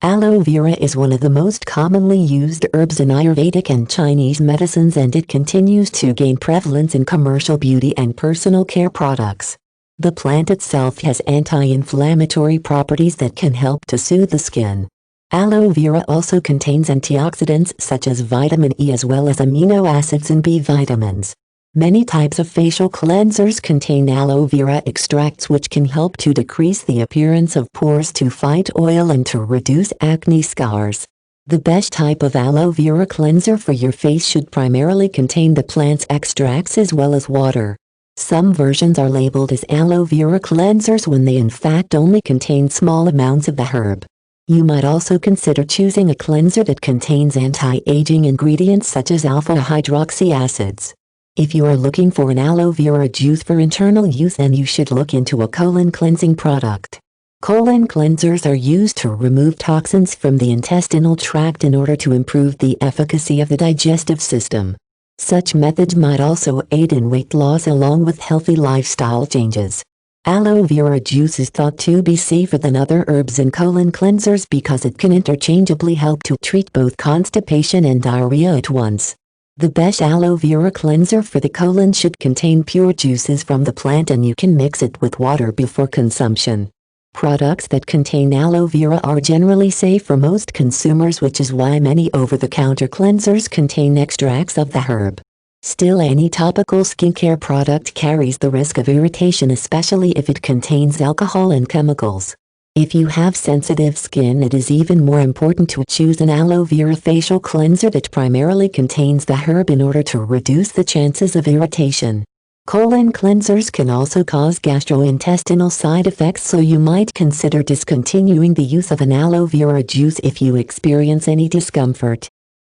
Aloe vera is one of the most commonly used herbs in Ayurvedic and Chinese medicines, and it continues to gain prevalence in commercial beauty and personal care products. The plant itself has anti-inflammatory properties that can help to soothe the skin. Aloe vera also contains antioxidants such as vitamin E as well as amino acids and B vitamins. Many types of facial cleansers contain aloe vera extracts, which can help to decrease the appearance of pores, to fight oil, and to reduce acne scars. The best type of aloe vera cleanser for your face should primarily contain the plant's extracts as well as water. Some versions are labeled as aloe vera cleansers when they in fact only contain small amounts of the herb. You might also consider choosing a cleanser that contains anti-aging ingredients such as alpha-hydroxy acids. If you are looking for an aloe vera juice for internal use, then you should look into a colon cleansing product. Colon cleansers are used to remove toxins from the intestinal tract in order to improve the efficacy of the digestive system. Such methods might also aid in weight loss along with healthy lifestyle changes. Aloe vera juice is thought to be safer than other herbs in colon cleansers because it can interchangeably help to treat both constipation and diarrhea at once. The best aloe vera cleanser for the colon should contain pure juices from the plant, and you can mix it with water before consumption. Products that contain aloe vera are generally safe for most consumers, which is why many over-the-counter cleansers contain extracts of the herb. Still, any topical skincare product carries the risk of irritation, especially if it contains alcohol and chemicals. If you have sensitive skin, it is even more important to choose an aloe vera facial cleanser that primarily contains the herb in order to reduce the chances of irritation. Colon cleansers can also cause gastrointestinal side effects, so you might consider discontinuing the use of an aloe vera juice if you experience any discomfort.